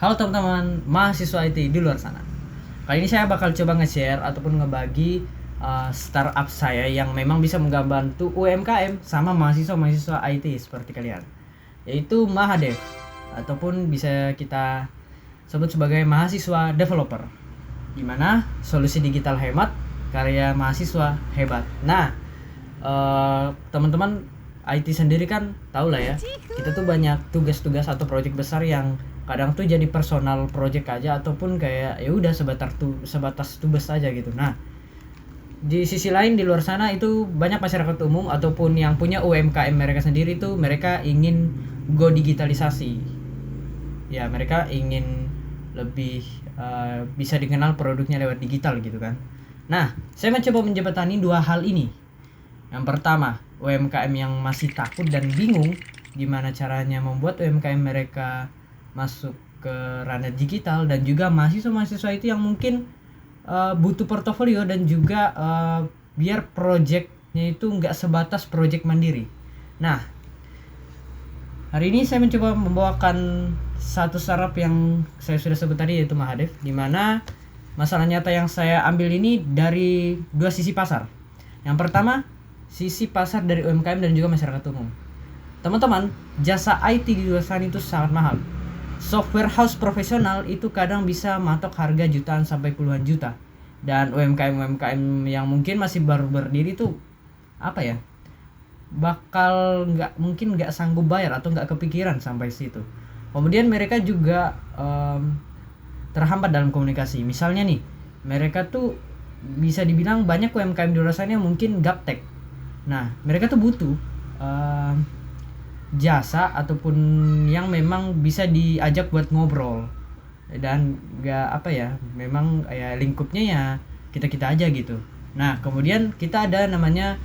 Halo teman-teman mahasiswa IT di luar sana. Kali ini saya bakal coba nge-share ataupun ngebagi startup saya yang memang bisa membantu UMKM sama mahasiswa-mahasiswa IT seperti kalian, yaitu Mahadev ataupun bisa kita sebut sebagai mahasiswa developer, dimana solusi digital hemat karya mahasiswa hebat. Nah, teman-teman IT sendiri kan tahu lah ya, kita tuh banyak tugas-tugas atau proyek besar yang kadang tuh jadi personal project aja ataupun kayak ya udah sebatas tugas aja gitu. Nah, di sisi lain di luar sana itu banyak masyarakat umum ataupun yang punya UMKM mereka sendiri tuh mereka ingin go digitalisasi. Ya, mereka ingin lebih bisa dikenal produknya lewat digital gitu kan. Nah, saya mencoba menjembatani dua hal ini. Yang pertama, UMKM yang masih takut dan bingung gimana caranya membuat UMKM mereka masuk ke ranah digital, dan juga mahasiswa-mahasiswa itu yang mungkin butuh portofolio dan juga biar projectnya itu nggak sebatas project mandiri. Nah, hari ini saya mencoba membawakan satu startup yang saya sudah sebut tadi, yaitu Mahadev, di mana masalah nyata yang saya ambil ini dari dua sisi pasar. Yang pertama, sisi pasar dari UMKM dan juga masyarakat umum. Teman-teman, jasa IT di luar sana itu sangat mahal. Software house profesional itu kadang bisa matok harga jutaan sampai puluhan juta. Dan UMKM yang mungkin masih baru berdiri tuh apa ya? Bakal nggak sanggup bayar atau nggak kepikiran sampai situ. Kemudian mereka juga terhambat dalam komunikasi. Misalnya nih, mereka tuh bisa dibilang banyak UMKM di luar sana yang mungkin gaptek. Nah, mereka tuh butuh jasa ataupun yang memang bisa diajak buat ngobrol dan memang ya lingkupnya ya kita aja gitu. Nah, kemudian kita ada namanya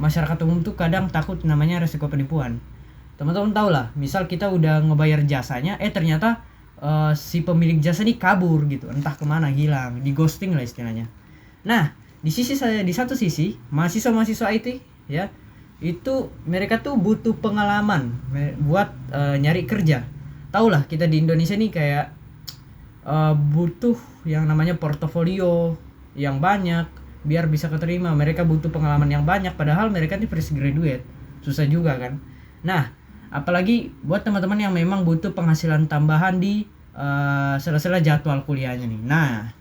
masyarakat umum tuh kadang takut namanya resiko penipuan. Teman-teman tahu lah, misal kita udah ngebayar jasanya, ternyata si pemilik jasa ini kabur gitu, entah kemana, hilang, di ghosting lah istilahnya. Nah, di satu sisi mahasiswa IT ya, itu mereka tuh butuh pengalaman buat nyari kerja. Tahu lah, kita di Indonesia nih kayak butuh yang namanya portofolio yang banyak biar bisa keterima. Mereka butuh pengalaman yang banyak, padahal mereka nih fresh graduate, susah juga kan. Nah, apalagi buat teman-teman yang memang butuh penghasilan tambahan di sela-sela jadwal kuliahnya nih. Nah,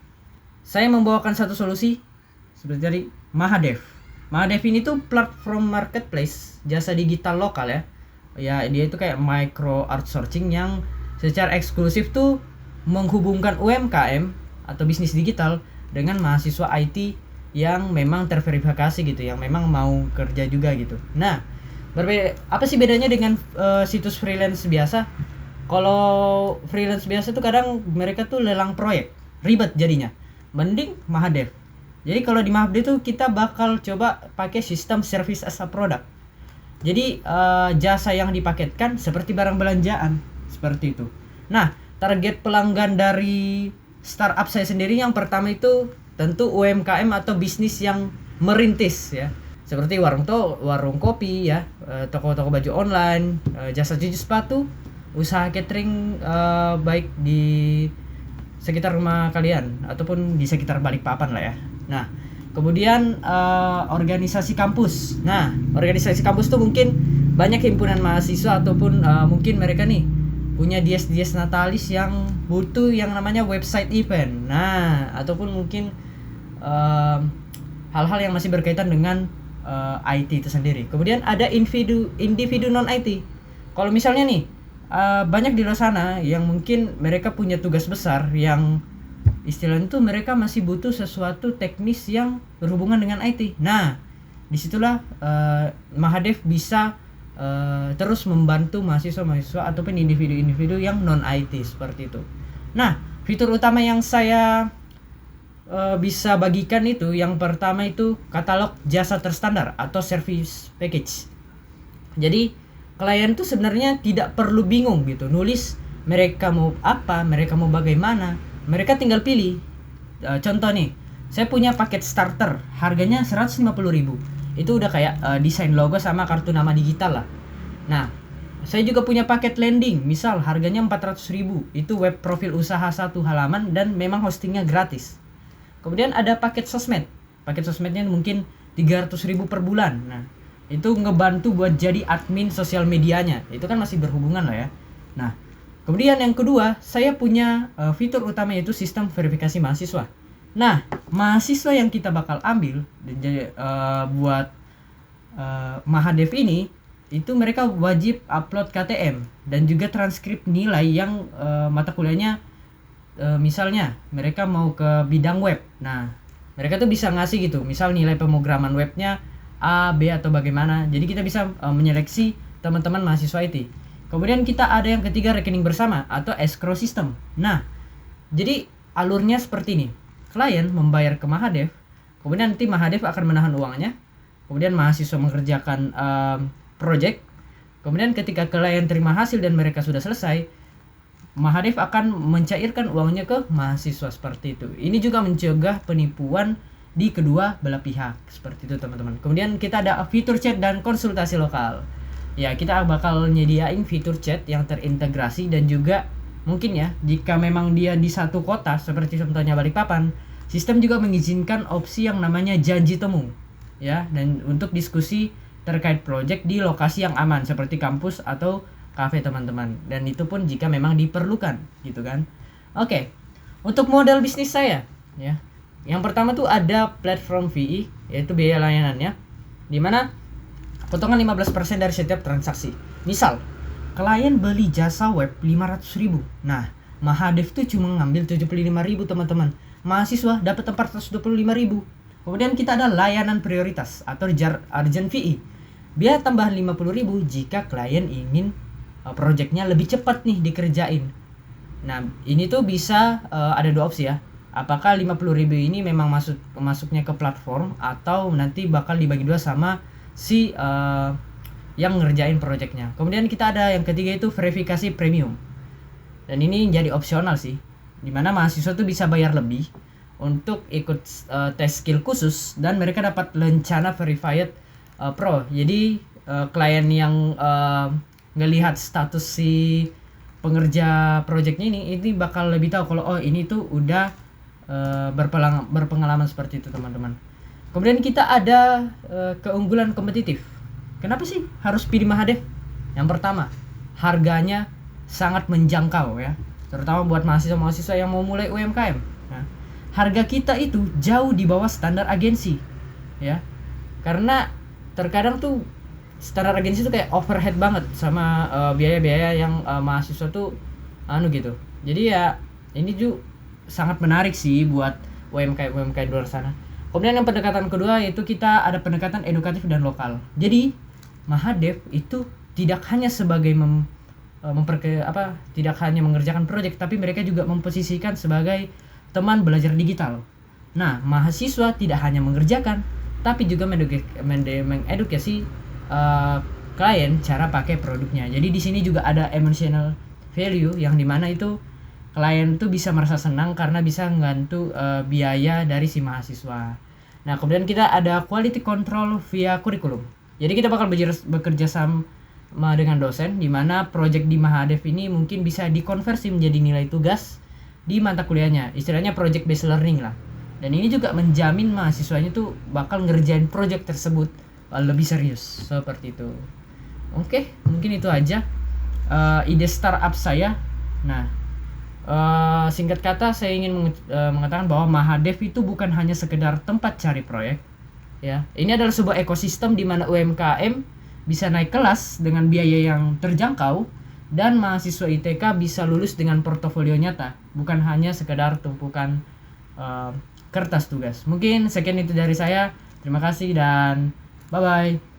saya membawakan satu solusi seperti tadi, Mahadev. Mahadev ini tuh platform marketplace jasa digital lokal ya. Ya, dia itu kayak micro outsourcing yang secara eksklusif tuh menghubungkan UMKM atau bisnis digital dengan mahasiswa IT yang memang terverifikasi gitu, yang memang mau kerja juga gitu. Nah, apa sih bedanya dengan situs freelance biasa? Kalau freelance biasa tuh kadang mereka tuh lelang proyek, ribet jadinya. Mending Mahadev. Jadi kalau di Mahadev tuh kita bakal coba pakai sistem service as a product. Jadi jasa yang dipaketkan seperti barang belanjaan, seperti itu. Nah, target pelanggan dari startup saya sendiri yang pertama itu tentu UMKM atau bisnis yang merintis ya. Seperti warung kopi ya, toko-toko baju online, jasa cuci sepatu, usaha catering baik di sekitar rumah kalian ataupun di sekitar Balikpapan lah ya. Nah, kemudian organisasi kampus. Nah, organisasi kampus tuh mungkin banyak himpunan mahasiswa ataupun mungkin mereka nih punya dies natalis yang butuh yang namanya website event. Nah, ataupun mungkin hal-hal yang masih berkaitan dengan IT itu sendiri. Kemudian ada individu non IT. Kalau misalnya nih banyak di luar sana yang mungkin mereka punya tugas besar yang istilahnya itu mereka masih butuh sesuatu teknis yang berhubungan dengan IT. Nah, disitulah Mahadev bisa terus membantu mahasiswa-mahasiswa ataupun individu-individu yang non IT seperti itu. Nah, fitur utama yang saya bisa bagikan itu, yang pertama itu katalog jasa terstandar atau service package. Jadi klien tuh sebenarnya tidak perlu bingung gitu nulis mereka mau apa, mereka mau bagaimana. Mereka tinggal pilih. Contoh nih, saya punya paket starter, harganya 150.000. Itu udah kayak desain logo sama kartu nama digital lah. Nah, Saya juga punya paket landing, misal harganya 400.000, itu web profil usaha 1 halaman dan memang hostingnya gratis. Kemudian ada paket sosmed. Paket sosmednya mungkin 300.000 per bulan. Nah, itu ngebantu buat jadi admin sosial medianya. Itu kan masih berhubungan lah ya. Nah, kemudian yang kedua, saya punya fitur utama yaitu sistem verifikasi mahasiswa. Nah, mahasiswa yang kita bakal ambil buat Mahadev ini, itu mereka wajib upload KTM dan juga transkrip nilai yang mata kuliahnya, misalnya mereka mau ke bidang web. Nah, mereka tuh bisa ngasih gitu, misal nilai pemrograman webnya A, B atau bagaimana. Jadi kita bisa menyeleksi teman-teman mahasiswa IT. Kemudian kita ada yang ketiga, rekening bersama atau escrow system. Nah, jadi alurnya seperti ini. Klien membayar ke Mahadev, kemudian nanti Mahadev akan menahan uangnya. Kemudian mahasiswa mengerjakan project. Kemudian ketika klien terima hasil dan mereka sudah selesai, Mahadev akan mencairkan uangnya ke mahasiswa seperti itu. Ini juga mencegah penipuan di kedua belah pihak seperti itu teman-teman. Kemudian kita ada fitur chat dan konsultasi lokal. Ya, kita bakal nyediain fitur chat yang terintegrasi dan juga mungkin ya, jika memang dia di satu kota seperti contohnya Balikpapan, sistem juga mengizinkan opsi yang namanya janji temu. Ya, dan untuk diskusi terkait project di lokasi yang aman seperti kampus atau kafe teman-teman, dan itu pun jika memang diperlukan gitu kan. Oke. Untuk model bisnis saya ya. Yang pertama tuh ada platform fee, yaitu biaya layanannya, dimana potongan 15% dari setiap transaksi. Misal klien beli jasa web 500.000. Nah, Mahadev tuh cuma ngambil 75.000 teman-teman. Mahasiswa dapat 425.000. Kemudian kita ada layanan prioritas atau urgent fee. Biaya tambahan 50.000 jika klien ingin projectnya lebih cepat nih dikerjain. Nah, ini tuh bisa ada dua opsi ya. Apakah 50.000 ini memang masuknya ke platform atau nanti bakal dibagi dua sama si yang ngerjain projectnya. Kemudian kita ada yang ketiga itu verifikasi premium. Dan ini jadi opsional sih. Dimana mahasiswa tuh bisa bayar lebih untuk ikut tes skill khusus dan mereka dapat lencana verified pro. Jadi klien yang ngelihat status si pengerja projectnya ini bakal lebih tahu kalau ini tuh udah berpengalaman seperti itu teman-teman. Kemudian kita ada keunggulan kompetitif. Kenapa sih harus pilih Mahadev? Yang pertama, harganya sangat menjangkau ya, terutama buat mahasiswa-mahasiswa yang mau mulai UMKM. Nah, harga kita itu jauh di bawah standar agensi ya, karena terkadang tuh standar agensi tuh kayak overhead banget sama biaya-biaya yang mahasiswa tuh gitu. Jadi ya ini juga sangat menarik sih buat UMKM di luar sana. Kemudian yang pendekatan kedua yaitu kita ada pendekatan edukatif dan lokal. Jadi Mahadev itu tidak hanya sebagai tidak hanya mengerjakan proyek, tapi mereka juga memposisikan sebagai teman belajar digital. Nah, mahasiswa tidak hanya mengerjakan, tapi juga mengedukasi klien cara pakai produknya. Jadi di sini juga ada emotional value yang dimana itu klien tuh bisa merasa senang karena bisa ngebantu biaya dari si mahasiswa. Nah, kemudian kita ada quality control via kurikulum. Jadi kita bakal bekerja sama dengan dosen, di mana project di Mahadev ini mungkin bisa dikonversi menjadi nilai tugas di mata kuliahnya. Istilahnya project based learning lah. Dan ini juga menjamin mahasiswanya tuh bakal ngerjain project tersebut lebih serius seperti itu. Oke, mungkin itu aja ide startup saya. Nah, singkat kata saya ingin mengatakan bahwa Mahadev itu bukan hanya sekedar tempat cari proyek ya. Ini adalah sebuah ekosistem di mana UMKM bisa naik kelas dengan biaya yang terjangkau dan mahasiswa ITK bisa lulus dengan portofolio nyata, bukan hanya sekedar tumpukan kertas tugas. Mungkin sekian itu dari saya. Terima kasih dan bye bye.